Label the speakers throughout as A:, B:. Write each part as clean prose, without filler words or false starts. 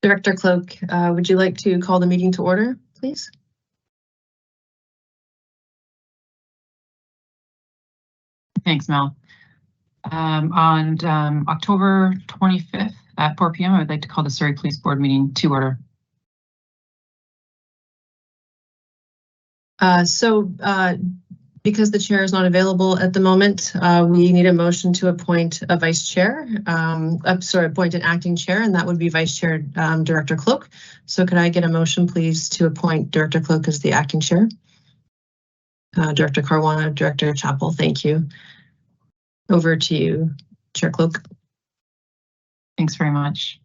A: Director Cloak, would you like to call the meeting to order, please?
B: Thanks, Mel. On October 25th at 4 p.m., I would like to call the Surrey Police Board meeting to order.
A: Because the chair is not available at the moment, we need a motion to appoint a vice chair. Appoint an acting chair, and that would be Vice Chair Director Cloak. So could I get a motion, please, to appoint Director Cloak as the acting chair? Director Caruana, Director Chappell, thank you. Over to you, Chair Cloak.
B: Thanks very much.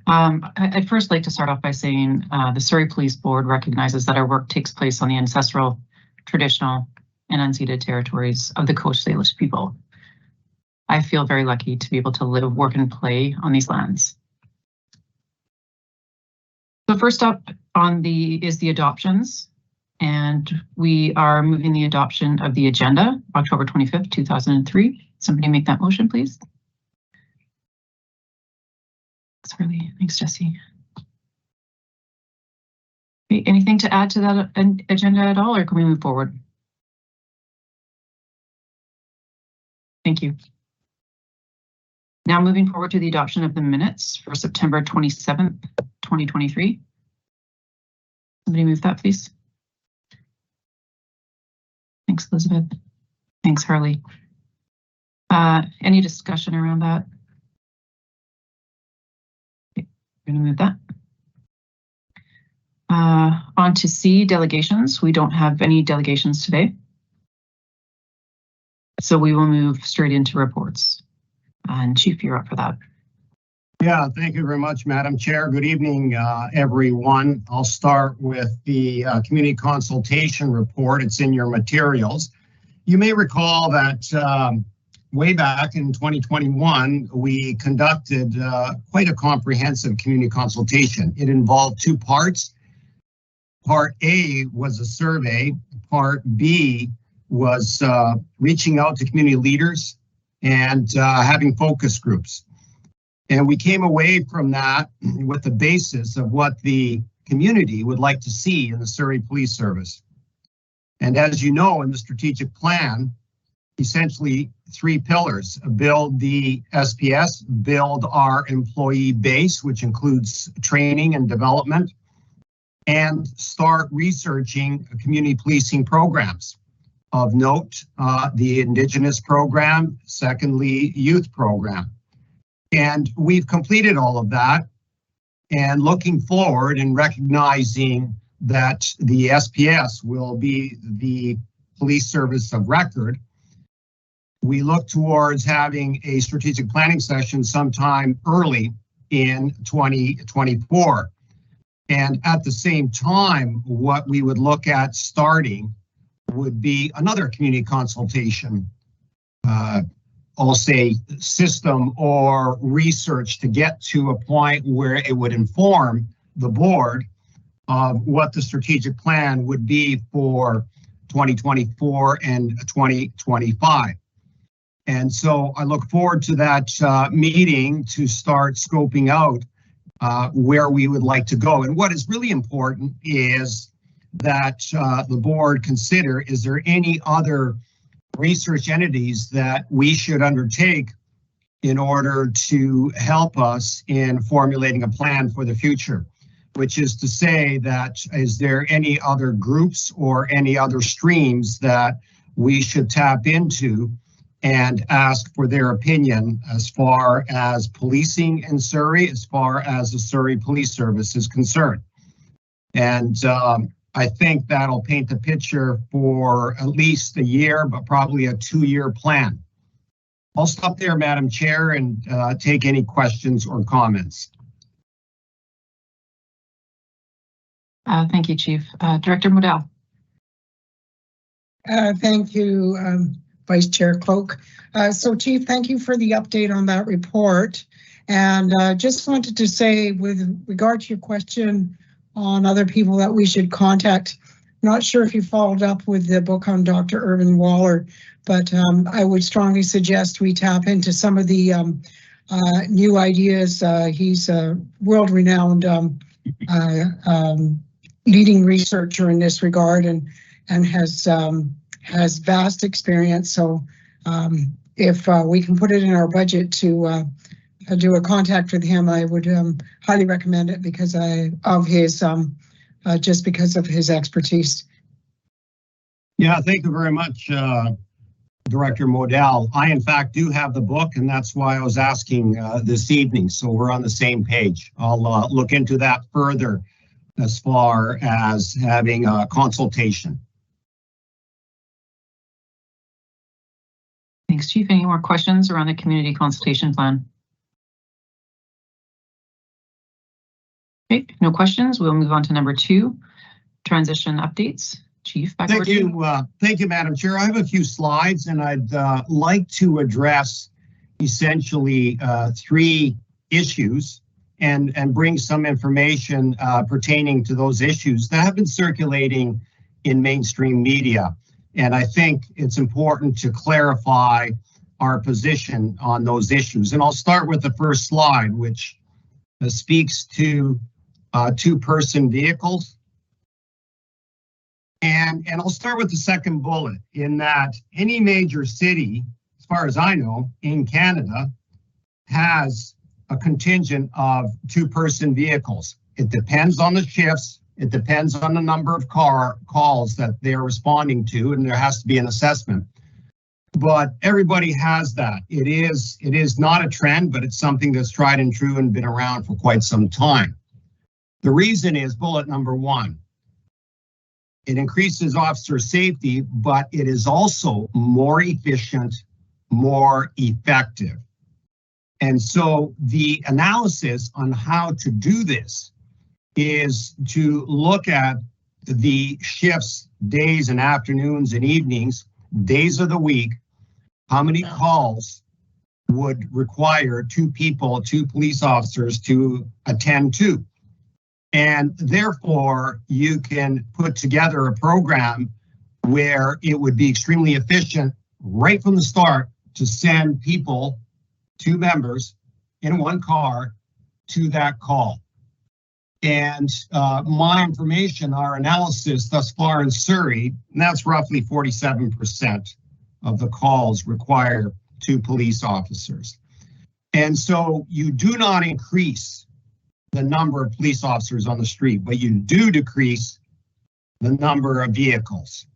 B: I'd first like to start off by saying the Surrey Police Board recognizes that our work takes place on the ancestral, traditional, and unceded territories of the Coast Salish people. I feel very lucky to be able to live, work, and play on these lands. So first up is the adoptions, and we are moving the adoption of the agenda, October 25th, 2003. Somebody make that motion, please. Sorry, thanks, Jesse. Okay, anything to add to that agenda at all, or can we move forward? Thank you. Now moving forward to the adoption of the minutes for September 27th, 2023. Somebody move that, please. Thanks, Elizabeth. Thanks, Harley. Any discussion around that? Okay, we're going to move that. On to C, delegations. We don't have any delegations today, so we will move straight into reports. And Chief, you're up for that.
C: Yeah, thank you very much, Madam Chair. Good evening, everyone. I'll start with the community consultation report. It's in your materials. You may recall that way back in 2021, we conducted quite a comprehensive community consultation. It involved two parts. Part A was a survey. Part B was reaching out to community leaders and having focus groups. And we came away from that with the basis of what the community would like to see in the Surrey Police Service. And as you know, in the strategic plan, essentially three pillars: build the SPS, build our employee base, which includes training and development, and start researching community policing programs. Of note, the Indigenous program, secondly, youth program. And we've completed all of that, and looking forward and recognizing that the SPS will be the police service of record, we look towards having a strategic planning session sometime early in 2024. And at the same time, what we would look at starting would be another community consultation, I'll say system or research to get to a point where it would inform the board of what the strategic plan would be for 2024 and 2025. And so I look forward to that meeting to start scoping out where we would like to go. And what is really important is that the board consider, is there any other research entities that we should undertake in order to help us in formulating a plan for the future? Which is to say that, is there any other groups or any other streams that we should tap into and ask for their opinion as far as policing in Surrey, as far as the Surrey Police Service is concerned? And I think that'll paint the picture for at least a year, but probably a 2-year plan. I'll stop there, Madam Chair, and take any questions or comments.
B: Thank you, Chief. Director Modell.
D: Thank you, Vice Chair Cloak. So Chief, thank you for the update on that report. And just wanted to say, with regard to your question on other people that we should contact, not sure if you followed up with the book on Dr. Irvin Waller, but I would strongly suggest we tap into some of the new ideas. He's a world-renowned leading researcher in this regard, and has vast experience. So if we can put it in our budget to do a contact with him, I would highly recommend it because just because of his expertise.
C: Yeah, thank you very much, Director Modell. I, in fact, do have the book, and that's why I was asking this evening. So we're on the same page. I'll look into that further as far as having a consultation.
B: Thanks, Chief. Any more questions around the community consultation plan? Okay, no questions. We'll move on to number 2, transition updates. Chief, back over to you.
C: Thank you, Madam Chair. I have a few slides, and I'd like to address essentially 3 issues and bring some information pertaining to those issues that have been circulating in mainstream media. And I think it's important to clarify our position on those issues. And I'll start with the first slide, which speaks to 2-person vehicles. And I'll start with the second bullet, in that any major city, as far as I know, in Canada, has a contingent of 2-person vehicles. It depends on the shifts. It depends on the number of calls that they're responding to, and there has to be an assessment. But everybody has that. It is not a trend, but it's something that's tried and true and been around for quite some time. The reason is bullet number 1. It increases officer safety, but it is also more efficient, more effective. And so the analysis on how to do this is to look at the shifts, days and afternoons and evenings, days of the week, how many calls would require 2 people, 2 police officers to attend to. And therefore, you can put together a program where it would be extremely efficient right from the start to send people, 2 members in 1 car to that call. And my information, our analysis thus far in Surrey, and that's roughly 47% of the calls require 2 police officers. And so you do not increase the number of police officers on the street, but you do decrease the number of vehicles.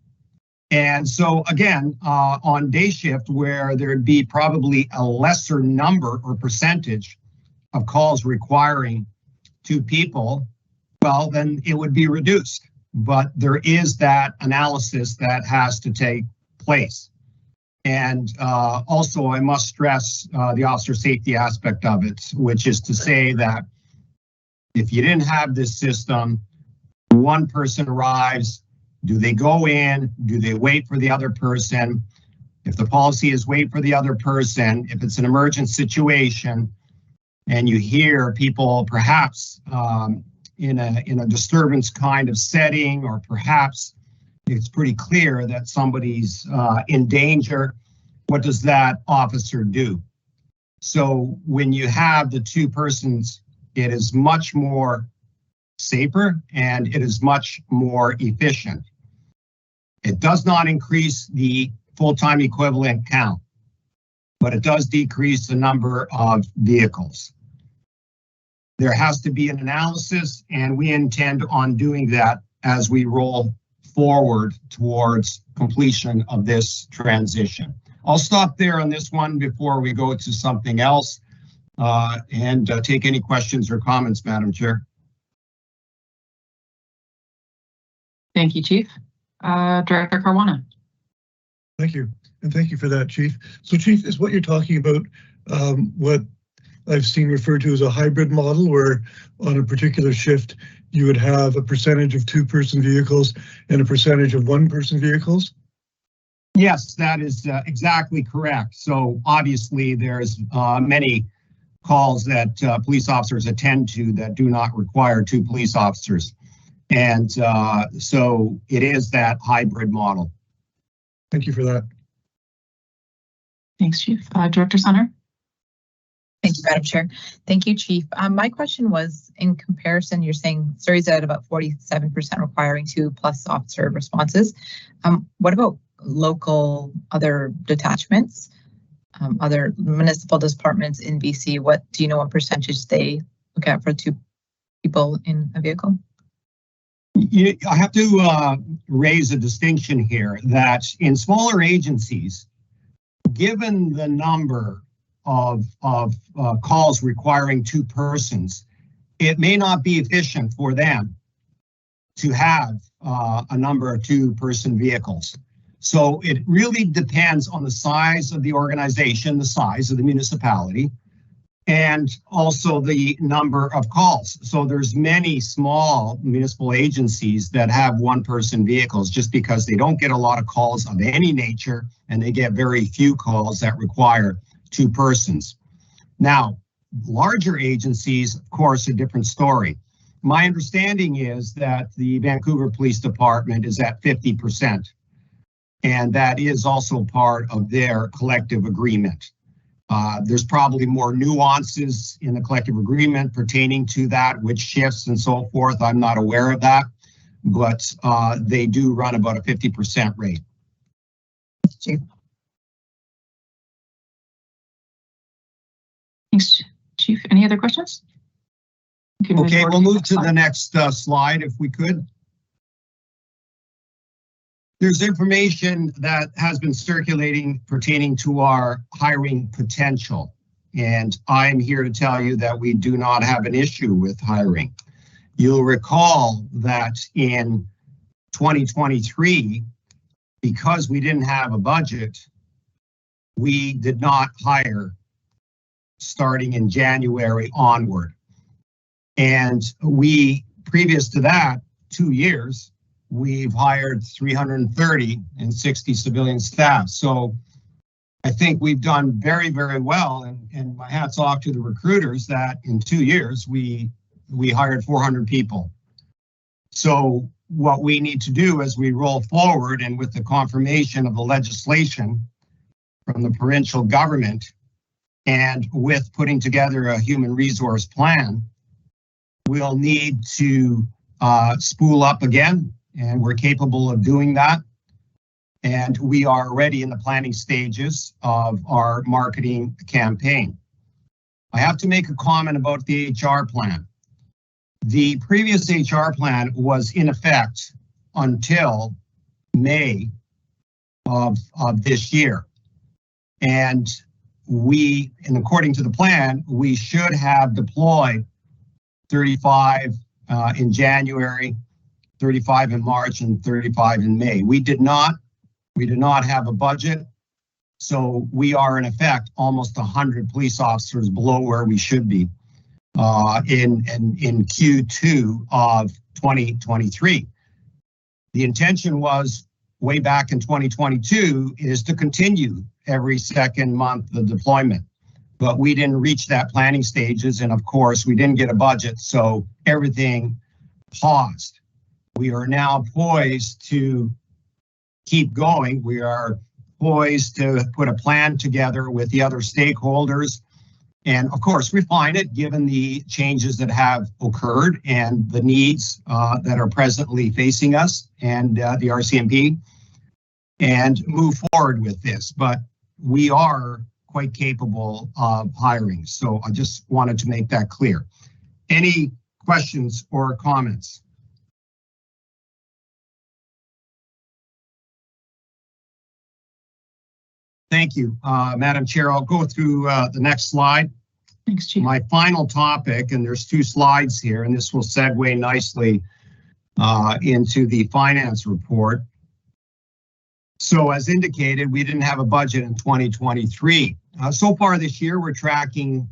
C: And so again, on day shift, where there'd be probably a lesser number or percentage of calls requiring 2 people, well, then it would be reduced. But there is that analysis that has to take place. And also, I must stress the officer safety aspect of it, which is to say that if you didn't have this system, 1 person arrives, do they go in? Do they wait for the other person? If the policy is wait for the other person, if it's an emergent situation and you hear people perhaps in a disturbance kind of setting, or perhaps it's pretty clear that somebody's in danger, what does that officer do? So when you have the 2 persons, it is much more safer and it is much more efficient. It does not increase the full-time equivalent count, but it does decrease the number of vehicles. There has to be an analysis, and we intend on doing that as we roll forward towards completion of this transition. I'll stop there on this one before we go to something else and take any questions or comments, Madam Chair.
B: Thank you, Chief. Director Caruana.
E: Thank you, and thank you for that, Chief. So, Chief, is what you're talking about what I've seen referred to as a hybrid model, where on a particular shift you would have a percentage of 2-person vehicles and a percentage of 1-person vehicles?
C: Yes, that is exactly correct. So obviously there's many calls that police officers attend to that do not require 2 police officers. And so it is that hybrid model.
E: Thank you for that.
B: Thanks, Chief. Director Sunner.
F: Thank you, Madam Chair. Thank you, Chief. My question was, in comparison, you're saying Surrey's at about 47% requiring 2+ officer responses. What about local other detachments, other municipal departments in BC? What do you know what percentage they look at for 2 people in a vehicle?
C: I have to raise a distinction here that in smaller agencies, given the number of calls requiring 2 persons, it may not be efficient for them to have a number of 2-person vehicles. So it really depends on the size of the organization, the size of the municipality, and also the number of calls. So there's many small municipal agencies that have 1-person vehicles just because they don't get a lot of calls of any nature, and they get very few calls that require 2 persons. Now, larger agencies, of course, a different story. My understanding is that the Vancouver Police Department is at 50%, and that is also part of their collective agreement. There's probably more nuances in the collective agreement pertaining to that, which shifts and so forth. I'm not aware of that, but they do run about a 50% rate.
B: Thanks, Chief. Any other questions?
C: Okay, we'll move to the next slide if we could. There's information that has been circulating pertaining to our hiring potential, and I'm here to tell you that we do not have an issue with hiring. You'll recall that in 2023, because we didn't have a budget, we did not hire starting in January onward. And we, previous to that, 2 years, we've hired 330 and 60 civilian staff. So I think we've done very, very well. And my hat's off to the recruiters that in 2 years, we hired 400 people. So what we need to do as we roll forward, and with the confirmation of the legislation from the provincial government, and with putting together a human resource plan, we'll need to spool up again, and we're capable of doing that. And we are already in the planning stages of our marketing campaign. I have to make a comment about the HR plan. The previous HR plan was in effect until May of this year. And according to the plan, we should have deployed 35 in January, 35 in March, and 35 in May. We did not have a budget, so we are in effect almost 100 police officers below where we should be in Q2 of 2023. The intention was way back in 2022 is to continue every second month the deployment, but we didn't reach that planning stages, and of course we didn't get a budget, so everything paused. We are now poised to keep going. We are poised to put a plan together with the other stakeholders, and of course refine it given the changes that have occurred and the needs that are presently facing us and the RCMP, and move forward with this. But we are quite capable of hiring, so I just wanted to make that clear. Any questions or comments? Thank you, Madam Chair. I'll go through the next slide.
B: Thanks, Chief.
C: My final topic, and there's 2 slides here, and this will segue nicely into the finance report. So as indicated, we didn't have a budget in 2023. So far this year, we're tracking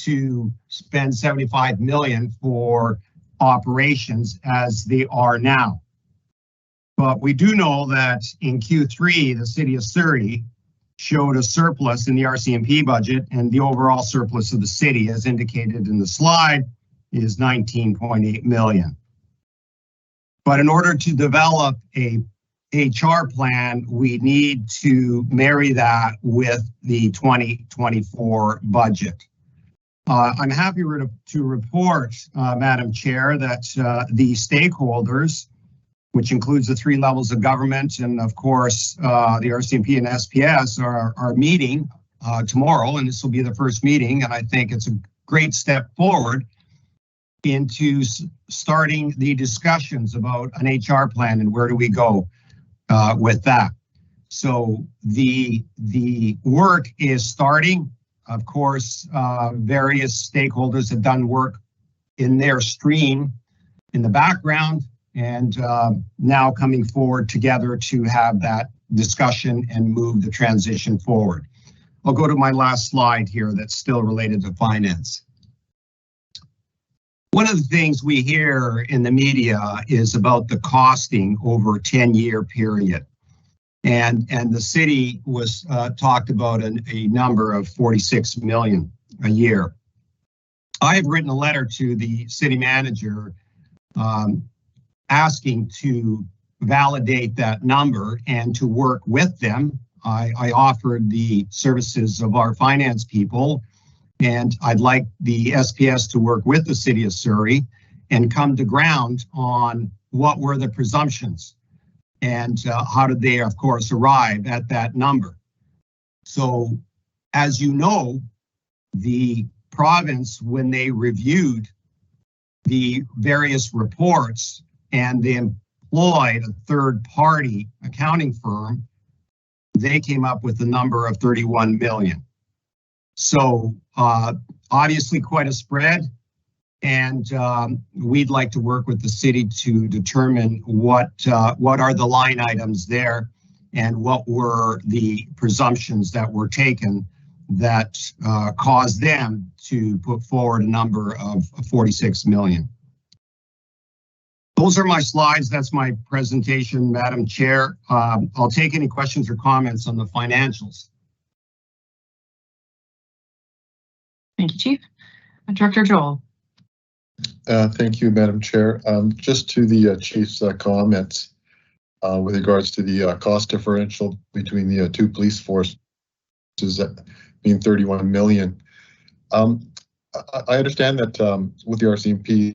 C: to spend $75 million for operations as they are now. But we do know that in Q3, the city of Surrey showed a surplus in the RCMP budget, and the overall surplus of the city, as indicated in the slide, is $19.8 million. But in order to develop a HR plan, we need to marry that with the 2024 budget. I'm happy to report, Madam Chair, that the stakeholders, which includes the 3 levels of government and, of course, the RCMP and SPS, are meeting tomorrow, and this will be the first meeting, and I think it's a great step forward into starting the discussions about an HR plan and where do we go with that. So the work is starting. Of course, various stakeholders have done work in their stream in the background, and now coming forward together to have that discussion and move the transition forward. I'll go to my last slide here that's still related to finance. One of the things we hear in the media is about the costing over a 10-year period. And the city was talked about a number of 46 million a year. I have written a letter to the city manager asking to validate that number and to work with them. I offered the services of our finance people, and I'd like the SPS to work with the city of Surrey and come to ground on what were the presumptions. And how did they, of course, arrive at that number? So, as you know, the province, when they reviewed the various reports and they employed a third-party accounting firm, they came up with the number of 31 million. So, obviously quite a spread. And we'd like to work with the city to determine what are the line items there and what were the presumptions that were taken that caused them to put forward a number of 46 million. Those are my slides. That's my presentation, Madam Chair. I'll take any questions or comments on the financials.
B: Thank you, Chief. Director Joel.
G: Thank you, Madam Chair. Just to the Chief's comments with regards to the cost differential between the 2 police forces being 31 million. I understand that with the RCMP,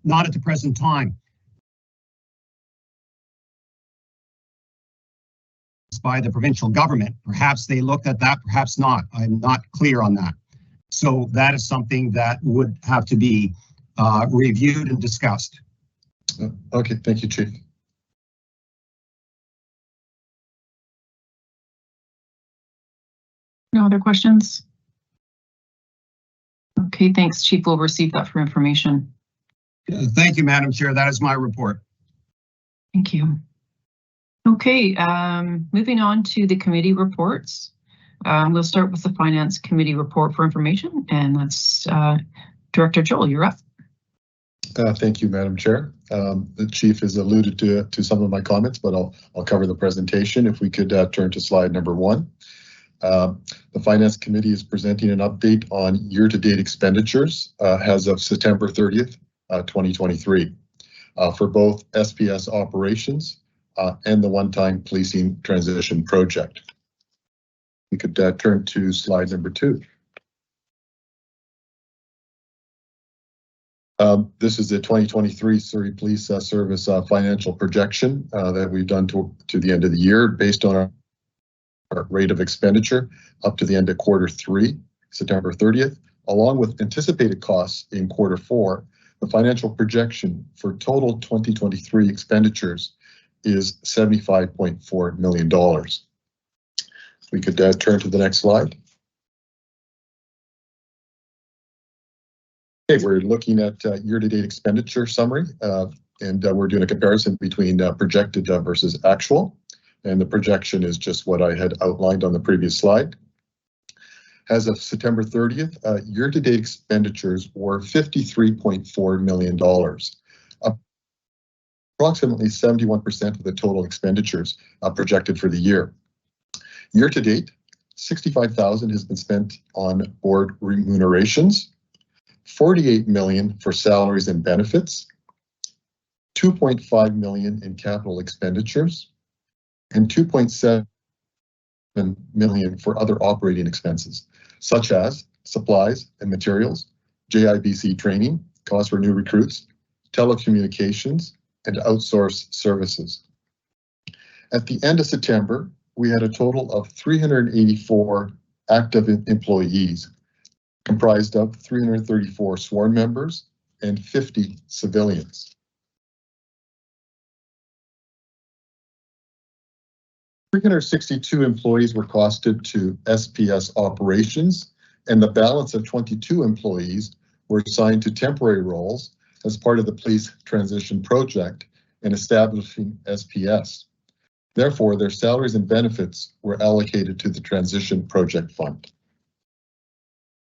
C: Not at the present time. By the provincial government. Perhaps they looked at that, perhaps not. I'm not clear on that. So that is something that would have to be reviewed and discussed.
G: Okay, thank you, Chief.
B: No other questions? Okay, thanks, Chief. We'll receive that for information.
C: Thank you, Madam Chair. That is my report.
B: Thank you. Okay, moving on to the committee reports. We'll start with the Finance Committee report for information, and that's Director Joel, you're up.
G: Thank you, Madam Chair. The Chief has alluded to some of my comments, but I'll cover the presentation. If we could turn to slide number 1. The Finance Committee is presenting an update on year-to-date expenditures as of September 30th, 2023, for both SPS operations and the one-time policing transition project. We could turn to slide number 2. This is the 2023 Surrey Police Service financial projection that we've done to the end of the year based on our rate of expenditure up to the end of Q3, September 30th, along with anticipated costs in Q4. The financial projection for total 2023 expenditures is $75.4 million. We could turn to the next slide. Okay, we're looking at year-to-date expenditure summary, and we're doing a comparison between projected versus actual. And the projection is just what I had outlined on the previous slide. As of September 30th, year-to-date expenditures were $53.4 million. Approximately 71% of the total expenditures projected for the year. Year-to-date, $65,000 has been spent on board remunerations, $48 million for salaries and benefits, $2.5 million in capital expenditures, and $2.7 million for other operating expenses, such as supplies and materials, JIBC training, costs for new recruits, telecommunications, and outsourced services. At the end of September, we had a total of 384 active employees, comprised of 334 sworn members and 50 civilians. $362 employees were costed to SPS operations, and the balance of 22 employees were assigned to temporary roles as part of the police transition project in establishing SPS. Therefore, their salaries and benefits were allocated to the transition project fund.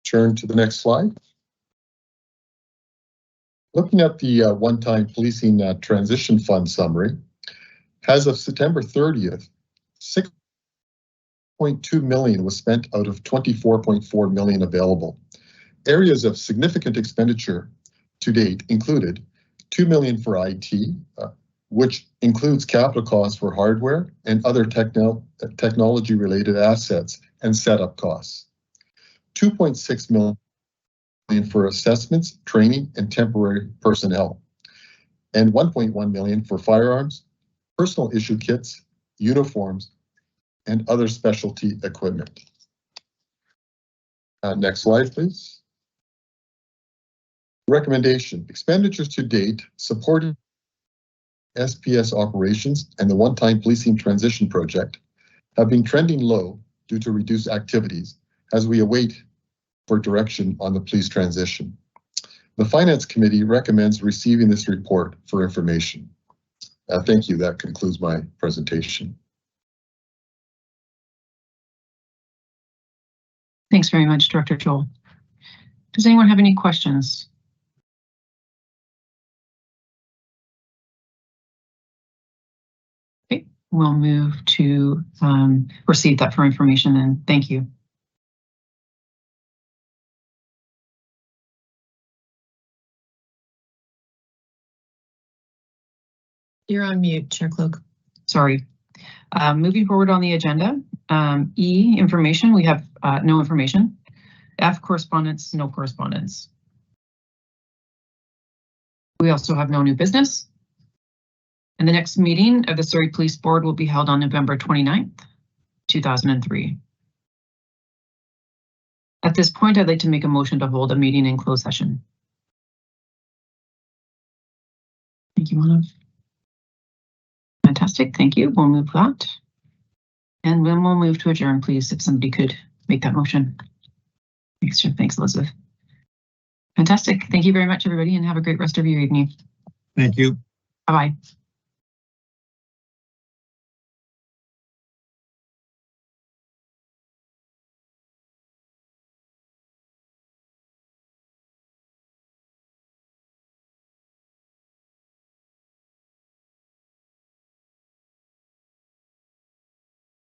G: Turn to the next slide. Looking at the one-time policing transition fund summary, as of September 30th, $6.2 million was spent out of $24.4 million available. Areas of significant expenditure to date included $2 million for IT, which includes capital costs for hardware and other technology-related assets and setup costs. $2.6 million for assessments, training, and temporary personnel, and $1.1 million for firearms, personal issue kits, uniforms, and other specialty equipment. Next slide, please. Recommendation: expenditures to date supporting SPS operations and the one-time policing transition project have been trending low due to reduced activities as we await for direction on the police transition. The Finance Committee recommends receiving this report for information. Thank you. That concludes my presentation.
B: Thanks very much, Director Joel. Does anyone have any questions? Okay, we'll move to receive that for information then. Thank you.
A: You're on mute, Chair Cloak.
B: Sorry. Moving forward on the agenda, E, information, we have no information. F, correspondence, no correspondence. We also have no new business. And the next meeting of the Surrey Police Board will be held on November 29th, 2003. At this point, I'd like to make a motion to hold a meeting in closed session. Thank you, Manav. Fantastic, thank you. We'll move that. And then we'll move to adjourn, please, if somebody could make that motion. Thanks, Elizabeth. Fantastic. Thank you very much, everybody, and have a great rest of your evening.
C: Thank you.
B: Bye-bye.